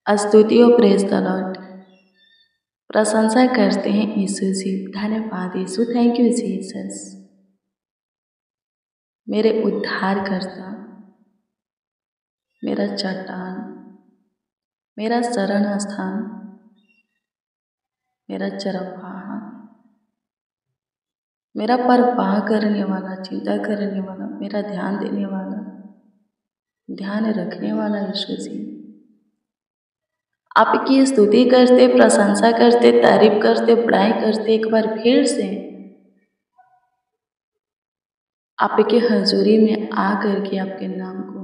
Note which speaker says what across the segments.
Speaker 1: स्तुति और praise the Lord. प्रशंसा करते हैं यीशु जी। धन्यवाद यीशु, थैंक यू जीसस। मेरे उद्धारकर्ता, मेरा चट्टान, मेरा शरण स्थान, मेरा चरवाहा, मेरा परवाह करने वाला, चिंता करने वाला, मेरा ध्यान देने वाला, ध्यान रखने वाला यीशु जी। आपकी स्तुति करते, प्रशंसा करते, तारीफ करते, बड़ाई करते एक बार फिर से आपके हजूरी में आ करके आपके नाम को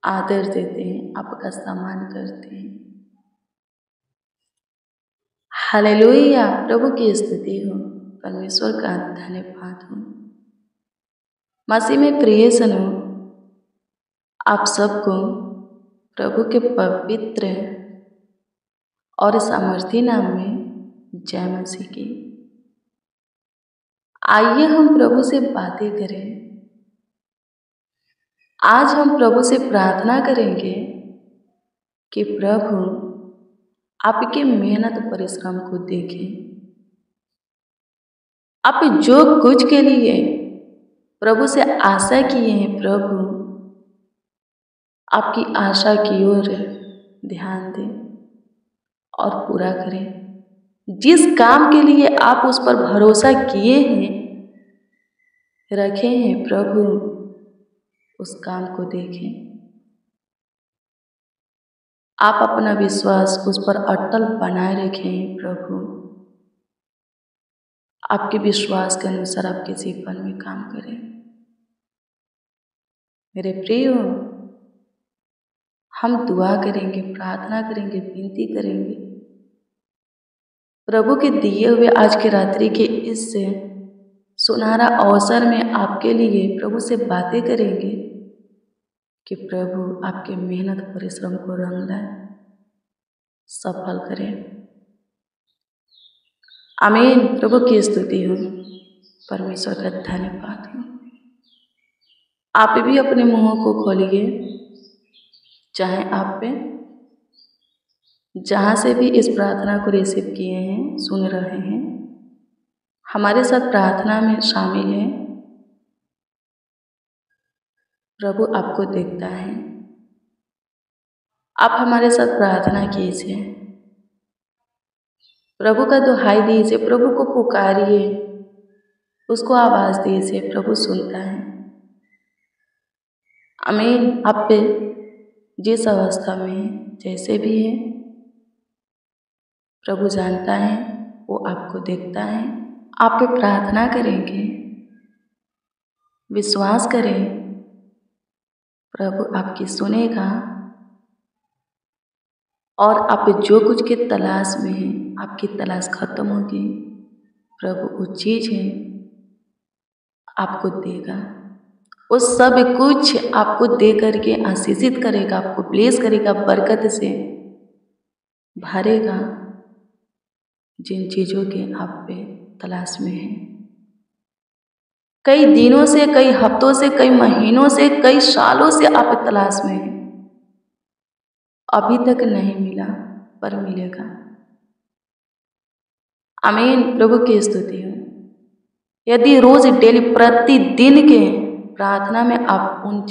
Speaker 1: आदर देते हैं, आपका सम्मान करते हैं। हालेलुया, प्रभु की स्तुति हो, परमेश्वर का धन्यवाद हो। मसीह में प्रिय सनो, आप सबको प्रभु के पवित्र और सामर्थी नाम में जय मसीह की। आइए हम प्रभु से बातें करें। आज हम प्रभु से प्रार्थना करेंगे कि प्रभु आपके मेहनत परिश्रम को देखें। आप जो कुछ के लिए प्रभु से आशा किए हैं, प्रभु आपकी आशा की ओर ध्यान दें और पूरा करें। जिस काम के लिए आप उस पर भरोसा किए हैं, रखे हैं, प्रभु उस काम को देखें। आप अपना विश्वास उस पर अटल बनाए रखें। प्रभु आपके विश्वास के अनुसार आपके जीवन में काम करें। मेरे प्रियो, हम दुआ करेंगे, प्रार्थना करेंगे, विनती करेंगे। प्रभु के दिए हुए आज के रात्रि के इस सुनहरा अवसर में आपके लिए प्रभु से बातें करेंगे कि प्रभु आपके मेहनत परिश्रम को रंग लाए, सफल करें। आमीन। प्रभु की स्तुति हो, परमेश्वर का धन्यवाद हो। आप भी अपने मुंहों को खोलिए, चाहे आप जहाँ से भी इस प्रार्थना को रिसीव किए हैं, सुन रहे हैं, हमारे साथ प्रार्थना में शामिल हैं। प्रभु आपको देखता है। आप हमारे साथ प्रार्थना कीजिए, प्रभु का दुहाई दीजिए, प्रभु को पुकारिए, उसको आवाज दीजिए, प्रभु सुनता है। आमीन। आप पे जिस अवस्था में है, जैसे भी है, प्रभु जानता है, वो आपको देखता है। आप पे प्रार्थना करेंगे, विश्वास करें, प्रभु आपकी सुनेगा और आप जो कुछ के तलाश में हैं, आपकी तलाश खत्म होगी। प्रभु वो चीज़ है आपको देगा, वो सब कुछ आपको दे करके आशीषित करेगा, आपको ब्लेस करेगा, बरकत से भरेगा। जिन चीज़ों के आप पे तलाश में हैं, कई दिनों से, कई हफ्तों से, कई महीनों से, कई सालों से आप तलाश में हैं, अभी तक नहीं मिला, पर मिलेगा। आमीन। प्रभु की स्तुति हो। यदि रोज डेली प्रतिदिन के प्रार्थना में आप उन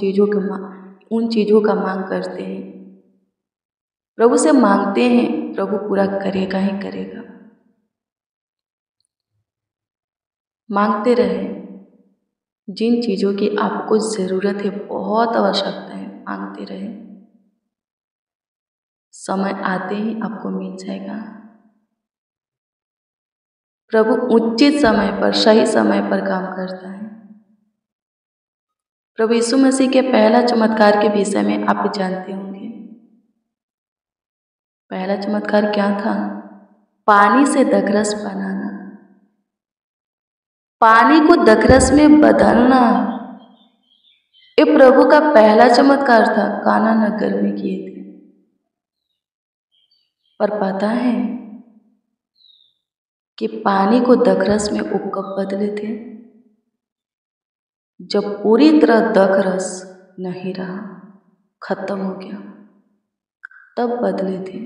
Speaker 1: चीज़ों का मांग करते हैं, प्रभु से मांगते हैं, प्रभु पूरा करेगा ही करेगा। मांगते रहे। जिन चीज़ों की आपको ज़रूरत है, बहुत आवश्यकता है, मांगते रहे। समय आते ही आपको मिल जाएगा। प्रभु उचित समय पर, सही समय पर काम करता है। प्रभु यीशु मसीह के पहला चमत्कार के विषय में आप जानते होंगे। पहला चमत्कार क्या था? पानी से दक्षरस बनाना, पानी को दक्षरस में बदलना। ये प्रभु का पहला चमत्कार था, काना नगर में किए थे। पर पता है कि पानी को दक्षरस में वो कब बदले थे? जब पूरी तरह दक्षरस नहीं रहा, खत्म हो गया। तब बदले थे।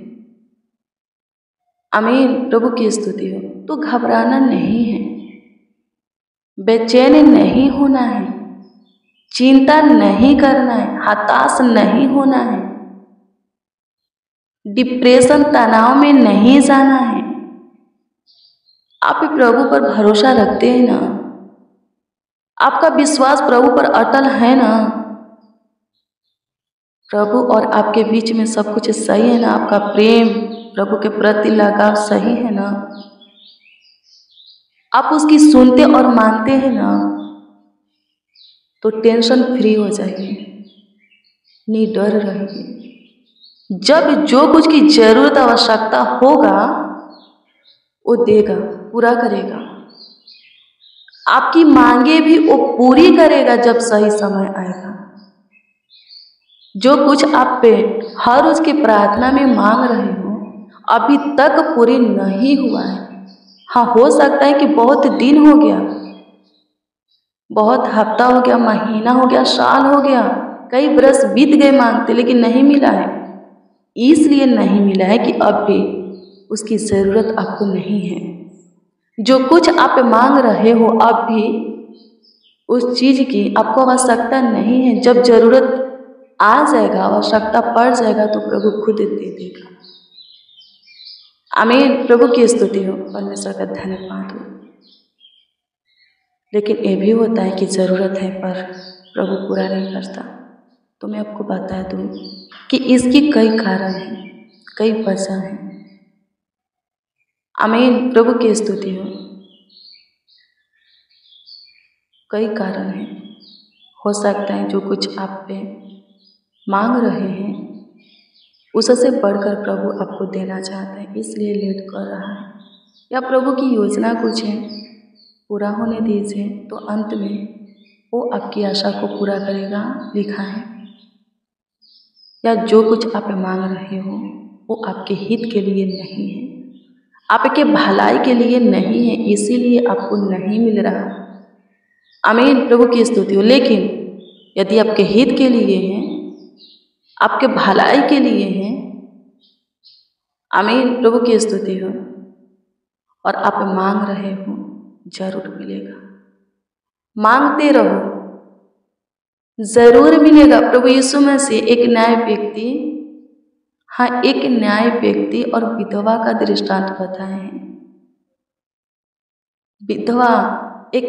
Speaker 1: आमीन, प्रभु की स्तुति हो। तो घबराना नहीं है, बेचैन नहीं होना है, चिंता नहीं करना है, हताश नहीं होना है, डिप्रेशन तनाव में नहीं जाना है। आप प्रभु पर भरोसा रखते हैं ना, आपका विश्वास प्रभु पर अटल है ना, प्रभु और आपके बीच में सब कुछ सही है ना, आपका प्रेम प्रभु के प्रति लगाव सही है ना, आप उसकी सुनते और मानते हैं ना, तो टेंशन फ्री हो जाएगी, निडर रहेगी। जब जो कुछ की जरूरत आवश्यकता होगा वो देगा, पूरा करेगा। आपकी मांगे भी वो पूरी करेगा जब सही समय आएगा। जो कुछ आप पे हर रोज की प्रार्थना में मांग रहे हो अभी तक पूरी नहीं हुआ है। हाँ, हो सकता है कि बहुत दिन हो गया, बहुत हफ्ता हो गया, महीना हो गया, साल हो गया, कई बरस बीत गए मांगते, लेकिन नहीं मिला है। इसलिए नहीं मिला है कि अब भी उसकी ज़रूरत आपको नहीं है। जो कुछ आप मांग रहे हो अब भी उस चीज़ की आपको आवश्यकता नहीं है। जब ज़रूरत आ जाएगा, आवश्यकता पड़ जाएगा, तो प्रभु खुद दे देगा। आमीन, प्रभु की स्तुति हो, परमेश्वर का धन्यवाद हो। लेकिन ये भी होता है कि ज़रूरत है पर प्रभु पूरा नहीं करता। तो मैं आपको बता दूं कि इसकी कई कारण हैं, कई वजह हैं। आमीन, प्रभु की स्तुति हो। कई कारण हैं। हो सकता है जो कुछ आप पे मांग रहे हैं उससे बढ़कर प्रभु आपको देना चाहता है, इसलिए लेट कर रहा है। या प्रभु की योजना कुछ है, पूरा होने दीजिए, तो अंत में वो आपकी आशा को पूरा करेगा, लिखा है। या जो कुछ आप मांग रहे हो वो आपके हित के लिए नहीं है, आपके भलाई के लिए नहीं है, इसीलिए आपको नहीं मिल रहा। आमीन, प्रभु की स्तुति हो। लेकिन यदि आपके हित के लिए है, आपके भलाई के लिए है, आमीन, प्रभु की स्तुति हो, और आप मांग रहे हो, जरूर मिलेगा। मांगते रहो, जरूर मिलेगा। प्रभु यीशु मसीह एक न्याय व्यक्ति, हाँ, एक न्याय व्यक्ति और विधवा का दृष्टांत बताए हैं। विधवा एक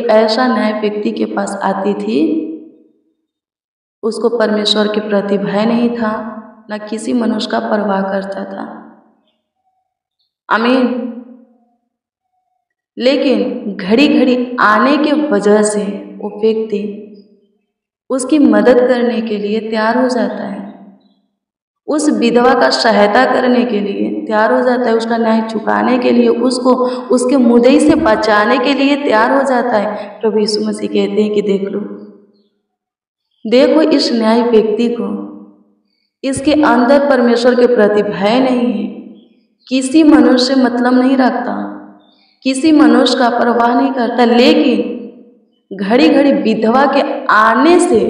Speaker 1: ऐसा न्याय व्यक्ति के पास आती थी, उसको परमेश्वर के प्रति भय नहीं था, न किसी मनुष्य का परवाह करता था। आमीन। लेकिन घड़ी घड़ी आने के वजह से वो व्यक्ति उसकी मदद करने के लिए तैयार हो जाता है, उस विधवा का सहायता करने के लिए तैयार हो जाता है, उसका न्याय चुकाने के लिए, उसको उसके मुद्दे से बचाने के लिए तैयार हो जाता है। प्रभु यीशु मसीह कहते हैं कि देखो इस न्याय व्यक्ति को, इसके अंदर परमेश्वर के प्रति भय नहीं है, किसी मनुष्य से मतलब नहीं रखता, किसी मनुष्य का परवाह नहीं करता, लेकिन घड़ी घड़ी विधवा के आने से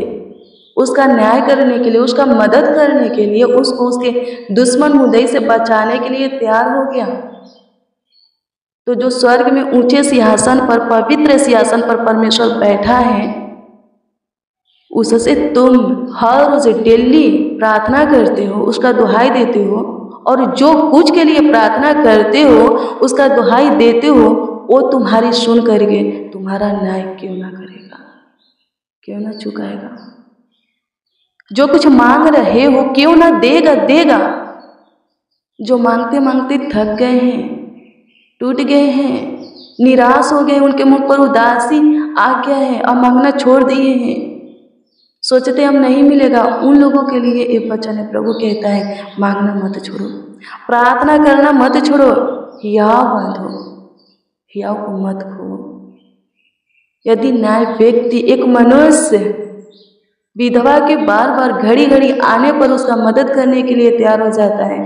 Speaker 1: उसका न्याय करने के लिए, उसका मदद करने के लिए, उसको उसके दुश्मन मुद्दे से बचाने के लिए तैयार हो गया। तो जो स्वर्ग में ऊंचे सिंहासन पर, पवित्र सिंहासन पर परमेश्वर बैठा है, उससे तुम हर रोज डेली प्रार्थना करते हो, उसका दुहाई देते हो, और जो कुछ के लिए प्रार्थना करते हो, उसका दुहाई देते हो, वो तुम्हारी सुन करके तुम्हारा न्याय क्यों ना करेगा, क्यों ना चुकाएगा। जो कुछ मांग रहे हो क्यों ना देगा। जो मांगते मांगते थक गए हैं, टूट गए हैं, निराश हो गए, उनके मुख पर उदासी आ गया है, अब मांगना छोड़ दिए हैं, सोचते हम नहीं मिलेगा, उन लोगों के लिए एक वचन है। प्रभु कहता है मांगना मत छोड़ो, प्रार्थना करना मत छोड़ो, हियाव बांधो, हियाव को मत खो। यदि न्याय व्यक्ति, एक मनुष्य विधवा के बार बार घड़ी घड़ी आने पर उसका मदद करने के लिए तैयार हो जाता है,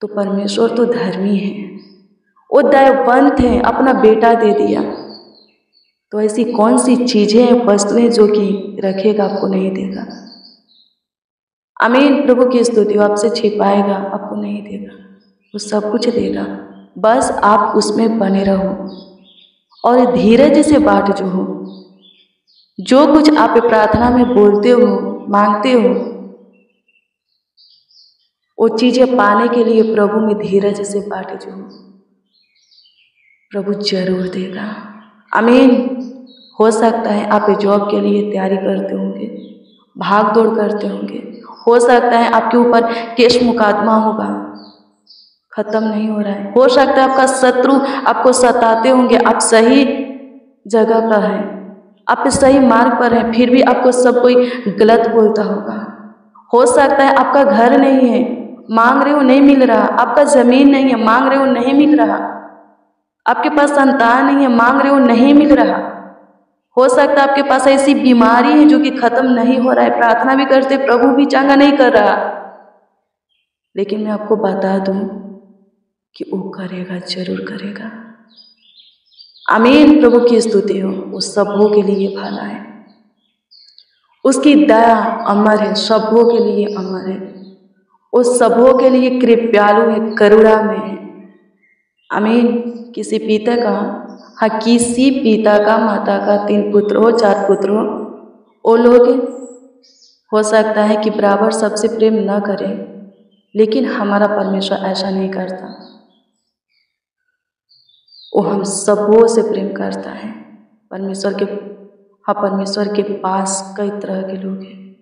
Speaker 1: तो परमेश्वर तो धर्मी है, वो दयावंत है, अपना बेटा दे दिया। तो ऐसी कौन सी चीजें, वस्तुएं जो कि रखेगा आपको नहीं देगा। आमीन। प्रभु की स्तुति हो। आपसे छिपाएगा, आपको नहीं देगा, वो सब कुछ देगा। बस आप उसमें बने रहो और धीरज से बाट जो हो, जो कुछ आप प्रार्थना में बोलते हो, मांगते हो, वो चीजें पाने के लिए प्रभु में धीरज से बाट जो हो, प्रभु जरूर देगा। आमीन। हो सकता है आप जॉब के लिए तैयारी करते होंगे, भाग दौड़ करते होंगे, हो सकता है आपके ऊपर केस मुकदमा होगा, खत्म नहीं हो रहा है। हो सकता है आपका शत्रु आपको सताते होंगे, आप सही जगह पर हैं, आप सही मार्ग पर हैं, फिर भी आपको सब कोई गलत बोलता होगा। हो सकता है आपका घर नहीं है, मांग रहे हो नहीं मिल रहा, आपका जमीन नहीं है, मांग रहे हो नहीं मिल रहा, आपके पास संतान नहीं है, मांग रहे हो नहीं मिल रहा। हो सकता है आपके पास ऐसी बीमारी है जो कि खत्म नहीं हो रहा है, प्रार्थना भी करते प्रभु भी चंगा नहीं कर रहा, लेकिन मैं आपको बता दूं कि वो करेगा, जरूर करेगा। आमीन। प्रभु की स्तुति हो। वो सबों के लिए भला है, उसकी दया अमर है, सबों के लिए अमर है, वो सबों के लिए कृपालु है, करुणा में है। आमीन। किसी पिता का, हाँ, किसी पिता का माता का 3 पुत्र हो, 4 पुत्र हो, वो लोग हो सकता है कि बराबर सबसे प्रेम न करें, लेकिन हमारा परमेश्वर ऐसा नहीं करता, वो हम सबों से प्रेम करता है। परमेश्वर के, हाँ, परमेश्वर के पास कई तरह के लोग हैं।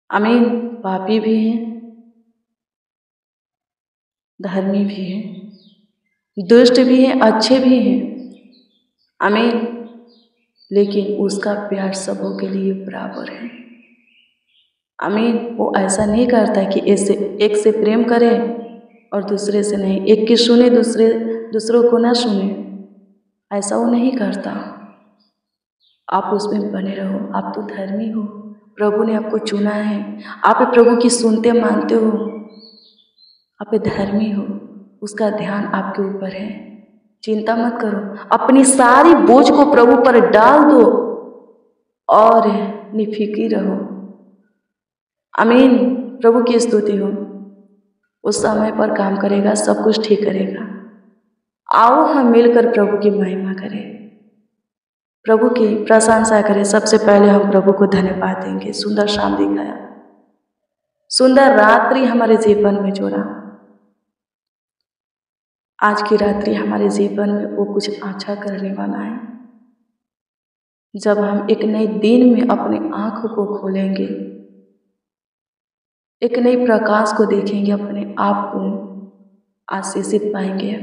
Speaker 1: आमीन। पापी भी हैं, धर्मी भी हैं, दुष्ट भी हैं, अच्छे भी हैं। आमीन। लेकिन उसका प्यार सबों के लिए बराबर है। आमीन। वो ऐसा नहीं करता कि एक से प्रेम करे और दूसरे से नहीं, एक की सुने दूसरों को ना सुने, ऐसा वो नहीं करता। आप उसमें बने रहो। आप तो धर्मी हो, प्रभु ने आपको चुना है, आप प्रभु की सुनते मानते हो, आप धर्मी हो, उसका ध्यान आपके ऊपर है। चिंता मत करो, अपनी सारी बोझ को प्रभु पर डाल दो और निफिकी रहो। आमीन। प्रभु की स्तुति हो। उस समय पर काम करेगा, सब कुछ ठीक करेगा। आओ हम मिलकर प्रभु की महिमा करें, प्रभु की प्रशंसा करें। सबसे पहले हम प्रभु को धन्यवाद देंगे, सुंदर शाम दिखाया, सुंदर रात्रि हमारे जीवन में जोड़ा। आज की रात्रि हमारे जीवन में वो कुछ अच्छा करने वाला है। जब हम एक नए दिन में अपने आँखों को खोलेंगे, एक नई प्रकाश को देखेंगे, अपने आप को आशीषित पाएंगे,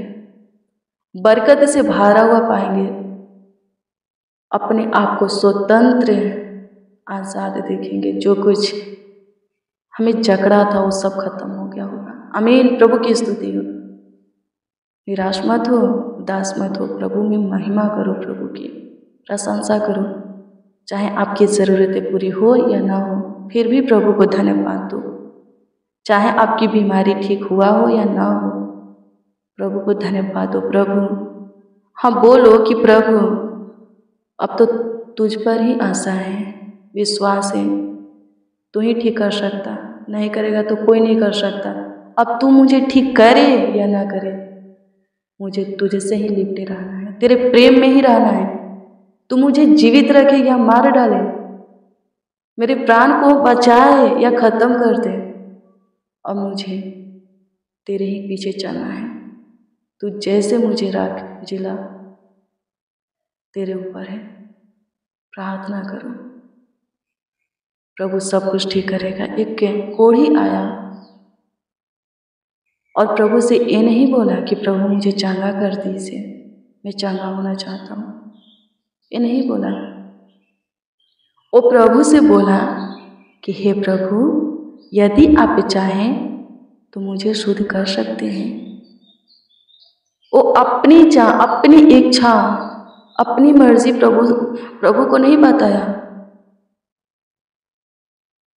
Speaker 1: बरकत से भरा हुआ पाएंगे, अपने आप को स्वतंत्र आज़ाद देखेंगे। जो कुछ हमें जकड़ा था वो सब खत्म हो गया होगा। आमीन। प्रभु की स्तुति हो। निराश मत हो, उदास मत हो, प्रभु में महिमा करो, प्रभु की प्रशंसा करो। चाहे आपकी ज़रूरतें पूरी हो या ना हो, फिर भी प्रभु को धन्यवाद दो। चाहे आपकी बीमारी ठीक हुआ हो या ना हो, प्रभु को धन्यवाद दो। प्रभु, हाँ, बोलो कि प्रभु अब तो तुझ पर ही आशा है, विश्वास है, तू ही ठीक कर सकता, नहीं करेगा तो कोई नहीं कर सकता। अब तू मुझे ठीक करे या ना करे, मुझे तुझे से ही लिपटे रहना है, तेरे प्रेम में ही रहना है। तू मुझे जीवित रखे या मार डाले, मेरे प्राण को बचाए या खत्म कर दे, अब मुझे तेरे ही पीछे चलना है। तू जैसे मुझे रख, जिला तेरे ऊपर है। प्रार्थना करो, प्रभु सब कुछ ठीक करेगा। एक कोढ़ी आया और प्रभु से ये नहीं बोला कि प्रभु मुझे चंगा कर दीजिए, मैं चंगा होना चाहता हूँ, ये नहीं बोला। वो प्रभु से बोला कि हे प्रभु, यदि आप चाहें तो मुझे शुद्ध कर सकते हैं। वो अपनी अपनी इच्छा, अपनी मर्जी प्रभु को नहीं बताया।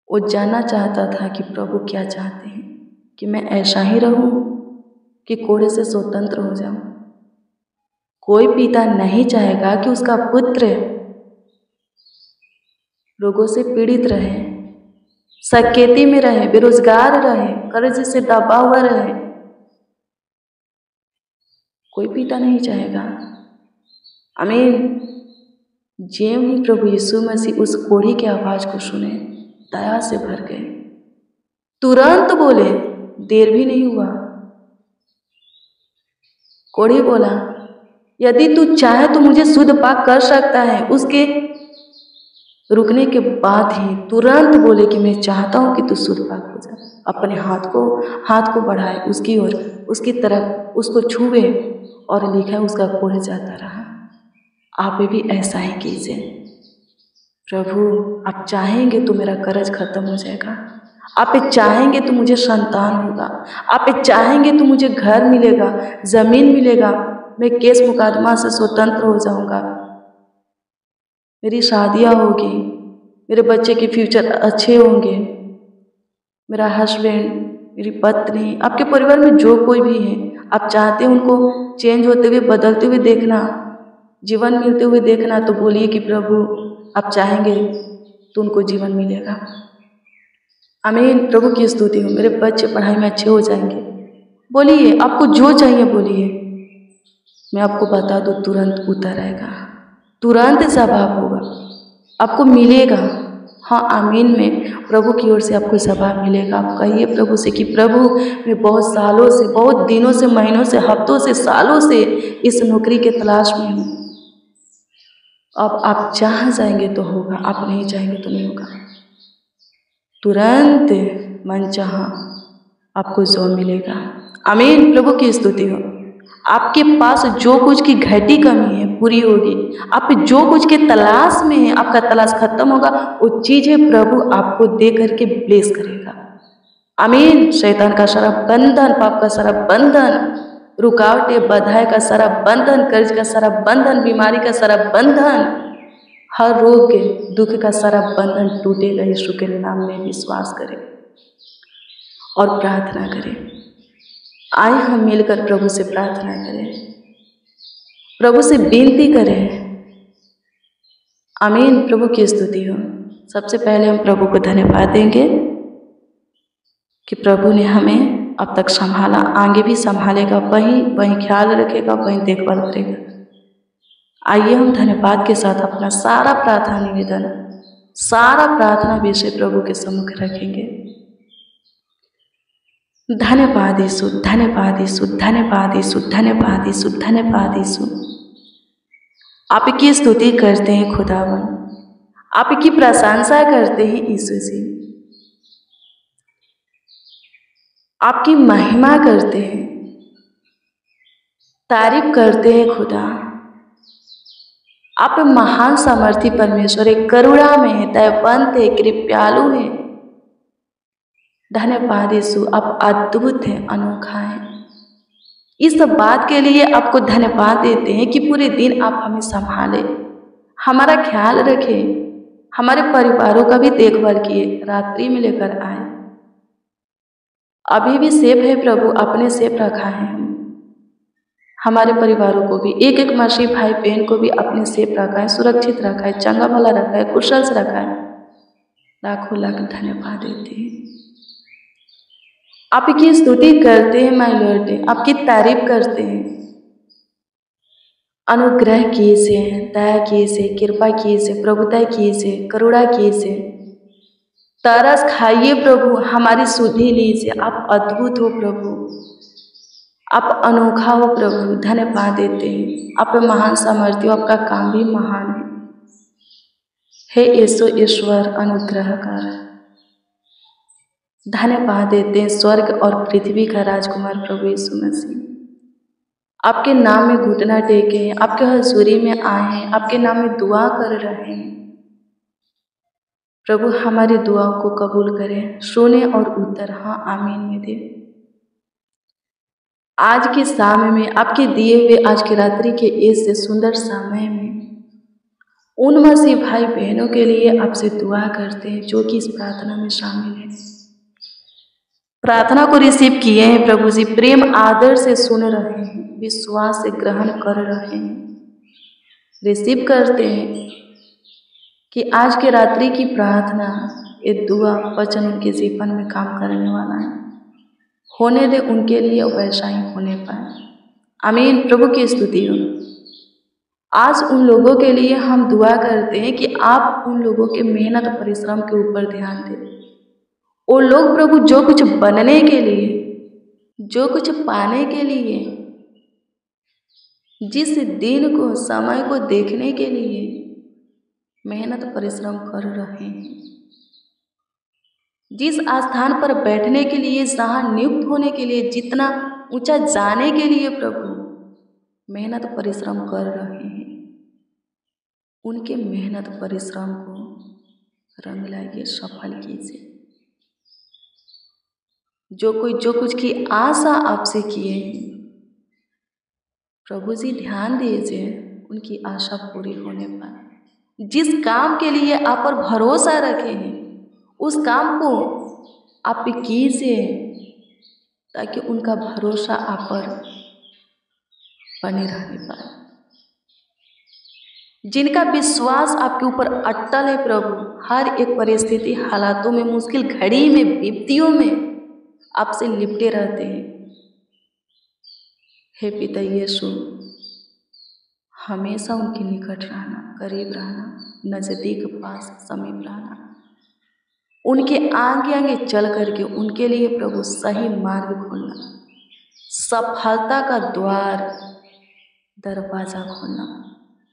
Speaker 1: वो जानना चाहता था कि प्रभु क्या चाहते हैं, कि मैं ऐसा ही रहूं कि कोढ़े से स्वतंत्र हो जाऊं। कोई पिता नहीं चाहेगा कि उसका पुत्र रोगों से पीड़ित रहे, सकेती में रहे, बेरोजगार रहे, कर्ज से दबा हुआ रहे, कोई पिता नहीं चाहेगा। आमीन। ज्यों ही प्रभु यीशु मसीह उस कोढ़ी की आवाज को सुने, दया से भर गए, तुरंत बोले, देर भी नहीं हुआ। कोढ़ी बोला, यदि तू चाहे तो मुझे शुद्ध पाक कर सकता है। उसके रुकने के बाद ही तुरंत बोले कि मैं चाहता हूँ कि तू शुद्ध पाक हो जा। अपने हाथ को बढ़ाए उसकी ओर, उसकी तरफ, उसको छुए, और लिखा है उसका कोढ़ जाता रहा। आप भी ऐसा ही कीजिए। प्रभु आप चाहेंगे तो मेरा कर्ज खत्म हो जाएगा, आप चाहेंगे तो मुझे संतान होगा, आप चाहेंगे तो मुझे घर मिलेगा, जमीन मिलेगा, मैं केस मुकदमा से स्वतंत्र हो जाऊंगा, मेरी शादियां होगी, मेरे बच्चे के फ्यूचर अच्छे होंगे, मेरा हस्बैंड, मेरी पत्नी, आपके परिवार में जो कोई भी है, आप चाहते हैं उनको चेंज होते हुए, बदलते हुए देखना, जीवन मिलते हुए देखना, तो बोलिए कि प्रभु आप चाहेंगे तो उनको जीवन मिलेगा। आमीन। प्रभु की स्तुति हो। मेरे बच्चे पढ़ाई में अच्छे हो जाएंगे। बोलिए, आपको जो चाहिए बोलिए, मैं आपको बता दूँ, तुरंत उतर आएगा, तुरंत जवाब होगा, आपको मिलेगा। हाँ आमीन में प्रभु की ओर से आपको जवाब मिलेगा। आप कहिए प्रभु से कि प्रभु मैं बहुत सालों से, बहुत दिनों से, महीनों से, हफ्तों से, सालों से इस नौकरी के तलाश में हूँ। अब आप चाह जाएंगे तो होगा, आप नहीं चाहेंगे तो नहीं होगा। तुरंत मन चाह आपको जो मिलेगा। आमीन। प्रभु की स्तुति हो। आपके पास जो कुछ की घटी कमी है पूरी होगी। आप जो कुछ के तलाश में है, आपका तलाश खत्म होगा। वो चीज है प्रभु आपको दे करके ब्लेस करेगा। आमीन। शैतान का सारा बंधन, पाप का सारा बंधन, रुकावटें, बाधाएं का सारा बंधन, कर्ज का सारा बंधन, बीमारी का सारा बंधन, हर रोग के दुख का सारा बंधन टूटेगा। यीशु के नाम में विश्वास करें और प्रार्थना करें। आए हम मिलकर प्रभु से प्रार्थना करें, प्रभु से विनती करें। आमीन। प्रभु की स्तुति हो। सबसे पहले हम प्रभु को धन्यवाद देंगे कि प्रभु ने हमें अब तक संभाला, आगे भी संभालेगा, वहीं ख्याल रखेगा, वहीं देखभाल करेगा। आइए हम धन्यवाद के साथ अपना सारा प्रार्थना निवेदन, सारा प्रार्थना विषय प्रभु के सम्मुख रखेंगे। धन्यवाद यीशु, धन्यवाद यीशु, धन्यवाद यीशु, धन्यवाद यीशु, धन्यवाद यीशु। आपकी स्तुति करते हैं खुदावन, आपकी प्रशंसा करते हैं यीशु जी, आपकी महिमा करते हैं, तारीफ करते हैं खुदा। आप महान सामर्थी परमेश्वर है, करुणा में है, दयावंत है, कृपालु है। धन्यवाद यीशु, आप अद्भुत हैं, अनोखा हैं। इस बात के लिए आपको धन्यवाद देते हैं कि पूरे दिन आप हमें संभाले, हमारा ख्याल रखें, हमारे परिवारों का भी देखभाल किए, रात्रि में लेकर आए। अभी भी सेफ है प्रभु, अपने सेफ रखा है। हमारे परिवारों को भी, एक एक मसीह भाई बहन को भी अपने सेफ रखा है, सुरक्षित रखा है, चंगा भला रखा है, कुशल से रखा है। लाखों लाख धन्यवाद देते हैं। आपकी स्तुति करते हैं माय लॉर्ड, आपकी तारीफ करते हैं। अनुग्रह कीजिए, दया कीजिए, कृपा कीजिए, प्रभुता कीजिए, करुणा कीजिए, तरस खाइए प्रभु, हमारी सुधि लीजिए। आप अद्भुत हो प्रभु, आप अनोखा हो प्रभु, धन्यवाद देते हैं। आप महान सामर्थ्य हो, आपका काम भी महान है। हे यीशु ईश्वर अनुग्रह कर, धन्यवाद देते हैं स्वर्ग और पृथ्वी का राजकुमार प्रभु यीशु मसीह। आपके नाम में घुटना टेके हैं, आपके हजूरी में आए हैं, आपके नाम में दुआ कर रहे हैं। प्रभु हमारी दुआओं को कबूल करें, सुने और उत्तर हाँ आमीन में दे। आज के समय में आपके दिए हुए आज की रात्रि के इस सुंदर समय में उन मसीह भाई बहनों के लिए आपसे दुआ करते हैं जो कि इस प्रार्थना में शामिल है। प्रार्थना को रिसीव किए हैं प्रभु जी, प्रेम आदर से सुन रहे हैं, विश्वास से ग्रहण कर रहे हैं। रिसीव करते हैं कि आज के रात्रि की प्रार्थना ये दुआ वचन उनके जीवन में काम करने वाला है। होने दे उनके लिए वैसा ही होने पाए। आमीन। प्रभु की स्तुति हो। आज उन लोगों के लिए हम दुआ करते हैं कि आप उन लोगों के मेहनत परिश्रम के ऊपर ध्यान दें। वो लोग प्रभु जो कुछ बनने के लिए, जो कुछ पाने के लिए, जिस दिन को समय को देखने के लिए मेहनत परिश्रम कर रहे हैं, जिस स्थान पर बैठने के लिए, जहाँ नियुक्त होने के लिए, जितना ऊंचा जाने के लिए प्रभु मेहनत परिश्रम कर रहे हैं, उनके मेहनत परिश्रम को रंग लाइए, सफल कीजिए। जो कुछ की आशा आपसे किए हैं प्रभु जी ध्यान दीजिए, उनकी आशा पूरी होने पाए। जिस काम के लिए आप पर भरोसा रखे हैं उस काम को आप कीजिए, ताकि उनका भरोसा आप पर बने रहने पाए। जिनका विश्वास आपके ऊपर अटल है प्रभु, हर एक परिस्थिति, हालातों में, मुश्किल घड़ी में, विपत्तियों में आपसे लिपटे रहते हैं। हे पिता यीशु, हमेशा उनके निकट रहना, करीब रहना, नजदीक, पास, समीप रहना। उनके आगे आगे चल करके उनके लिए प्रभु सही मार्ग खोलना, सफलता का द्वार, दरवाजा खोलना,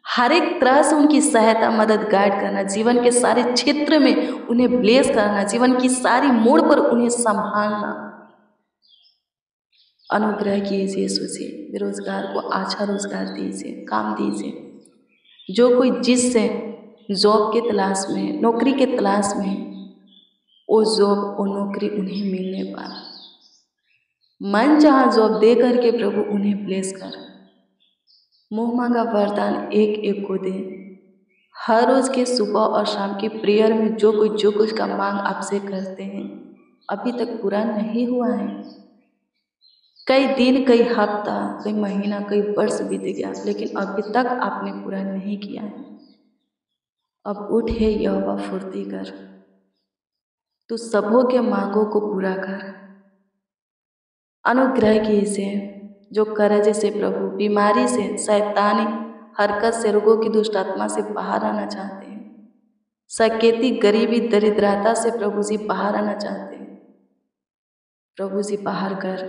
Speaker 1: हर एक तरह से उनकी सहायता, मदद, गाइड करना, जीवन के सारे क्षेत्र में उन्हें ब्लेस करना, जीवन की सारी मोड़ पर उन्हें संभालना। अनुग्रह कीजिए यीशु जी। बेरोजगार को अच्छा रोजगार दीजिए, काम दीजिए। जो कोई जिससे जॉब के तलाश में, नौकरी के तलाश में, वो जॉब, वो नौकरी उन्हें मिलने पाए। मन चाहा जॉब दे करके प्रभु उन्हें ब्लेस कर। मुँह मांगा वरदान एक एक को दे। हर रोज के सुबह और शाम की प्रेयर में जो कुछ का मांग आपसे करते हैं, अभी तक पूरा नहीं हुआ है। कई दिन, कई हफ्ता, कई महीना, कई वर्ष बीत गया, लेकिन अभी तक आपने पूरा नहीं किया है। अब उठ हे यहोवा, फुर्ती कर, तू सबों के मांगों को पूरा कर। अनुग्रह कीजिए जो कर्ज से प्रभु, बीमारी से, शैतानी हरकत से, रोगों की दुष्ट आत्मा से बाहर आना चाहते हैं, सकेती, गरीबी, दरिद्रता से प्रभु जी बाहर आना चाहते हैं, प्रभु जी बाहर कर।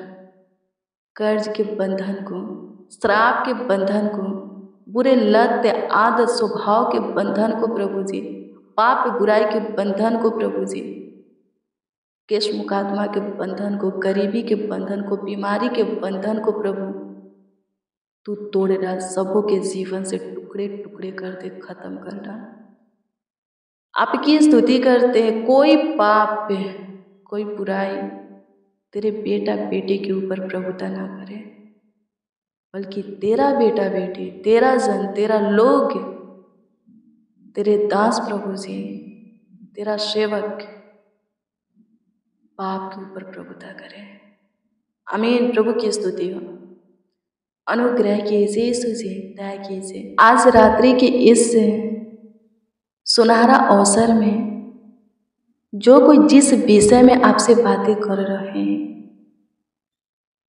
Speaker 1: कर्ज के बंधन को, श्राप के बंधन को, बुरे लत, आदत, स्वभाव के बंधन को प्रभु जी, पाप बुराई के बंधन को प्रभु जी, केश मुकदमा के बंधन को, गरीबी के बंधन को, बीमारी के बंधन को प्रभु तू तोड़ डाल। सबों के जीवन से टुकड़े टुकड़े कर दे, खत्म कर डाल। आपकी स्तुति करते हैं। कोई पाप, कोई बुराई तेरे बेटा बेटी के ऊपर प्रभुता ना करे, बल्कि तेरा बेटा बेटी, तेरा जन, तेरा लोग, तेरे दास प्रभु जी, तेरा सेवक पाप के ऊपर प्रभुता करे। आमीन। प्रभु की स्तुति हो। अनुग्रह कीजिए यीशु जी, दया कीजिए। आज रात्रि के इस सुनहरा अवसर में जो कोई जिस विषय में आपसे बातें कर रहे हैं,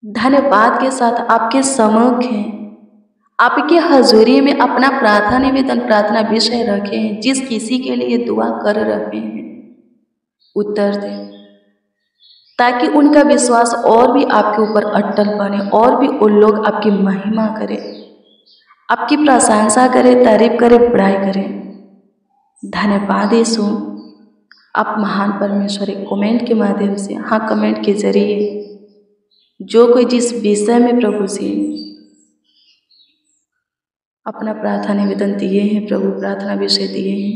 Speaker 1: धन्यवाद के साथ आपके सम्मुख हैं, आपकी हजूरी में अपना प्रार्थना निवेदन, प्रार्थना विषय रखे हैं। जिस किसी के लिए दुआ कर रहे हैं, उत्तर दें, ताकि उनका विश्वास और भी आपके ऊपर अटल बने, और भी उन लोग आपकी महिमा करें, आपकी प्रशंसा करें, तारीफ करें, बड़ाई करें। धन्यवाद यीशु, आप महान परमेश्वर। कमेंट के माध्यम से, हाँ, कमेंट के जरिए जो कोई जिस विषय में प्रभु जी अपना प्रार्थना निवेदन दिए हैं, प्रभु प्रार्थना विषय दिए हैं,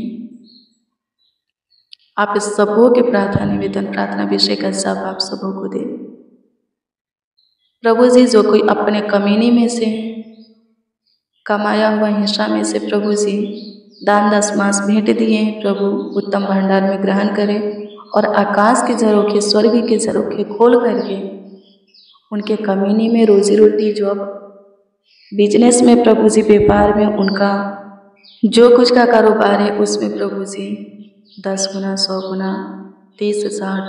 Speaker 1: आप इस सबों के प्रार्थना निवेदन, प्रार्थना विषय का जवाब सबों को दे प्रभु जी। जो कोई अपने कमीनी में से, कमाया हुआ हिस्सा में से प्रभु जी दान दशमांश भेंट दिए हैं, प्रभु उत्तम भंडार में ग्रहण करें, और आकाश के झरोखे, स्वर्ग के झरोखे खोल करके उनके कमीनी में, रोजी रोटी, जॉब, बिजनेस में प्रभु जी, व्यापार में, उनका जो कुछ का कारोबार है उसमें प्रभु जी 10 गुना, 100 गुना 30, 60,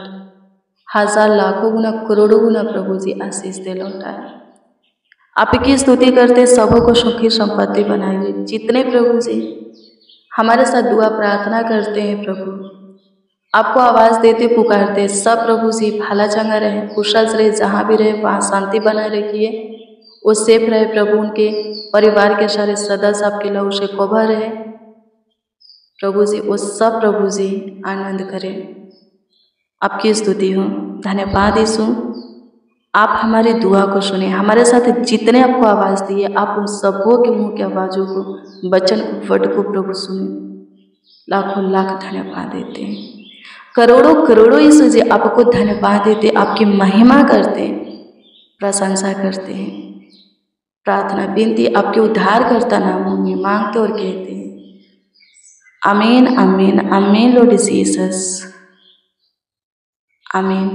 Speaker 1: 1000, लाखों गुना, करोड़ों गुना प्रभु जी आशीष दे लौटाए। आपकी स्तुति करते सबों को सुखी संपत्ति बनाइए। जितने प्रभु जी हमारे साथ दुआ प्रार्थना करते हैं प्रभु, आपको आवाज़ देते पुकारते, सब प्रभु जी भला चंगा रहे, कुशल रहे, जहाँ भी रहे वहाँ शांति बनाए रखिए। वो सेफ रहे प्रभु, उनके परिवार के सारे सदस्य आपके लहू से कवर रहे प्रभु जी। वो सब प्रभु जी आनंद करें। आपकी स्तुति हो। धन्यवाद यीशु, आप हमारी दुआ को सुने। हमारे साथ जितने आपको आवाज़ दिए, आप उन सबों के मुंह की आवाज़ों को, वचन को, वर्ड को प्रभु सुने। लाखों लाख धन्यवाद देते हैं। करोड़ों करोड़ों यीशु जी आपको धन्यवाद देते, आपकी महिमा करते, प्रशंसा करते हैं। प्रार्थना विनती आपके उद्धारकर्ता नामों में मांगते और कहते हैं आमीन, आमीन, आमीन। लॉर्ड जीसस, आमीन।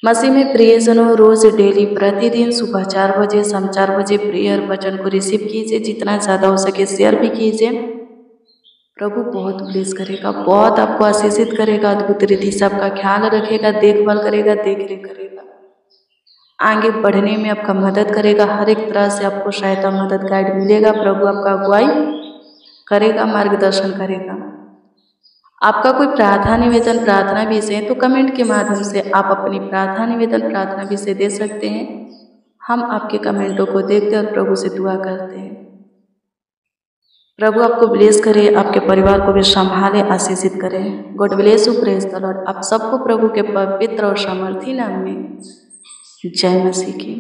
Speaker 1: मसीह में प्रियजनों, रोज डेली प्रतिदिन सुबह 4 बजे, शाम 4 बजे प्रेयर वचन को रिसीव कीजिए। जितना ज़्यादा हो सके शेयर भी कीजिए। प्रभु बहुत ब्लेस करेगा, बहुत आपको आशीषित करेगा, अद्भुत रीति से आपका ख्याल रखेगा, देखभाल करेगा, देख रेख करेगा, आगे बढ़ने में आपका मदद करेगा। हर एक तरह से आपको सहायता, मदद, गाइड मिलेगा। प्रभु आपका अगुवाई करेगा, मार्गदर्शन करेगा। आपका कोई प्रार्थना निवेदन, प्रार्थना विषय है तो कमेंट के माध्यम से आप अपनी प्रार्थना निवेदन, प्रार्थना विषय दे सकते हैं। हम आपके कमेंटों को देखते हैं और प्रभु से दुआ करते हैं। प्रभु आपको ब्लेस करे, आपके परिवार को भी संभाले, आशीषित करे। God bless you, praise the Lord. आप सबको प्रभु के पवित्र और सामर्थी नाम में जय मसीह की।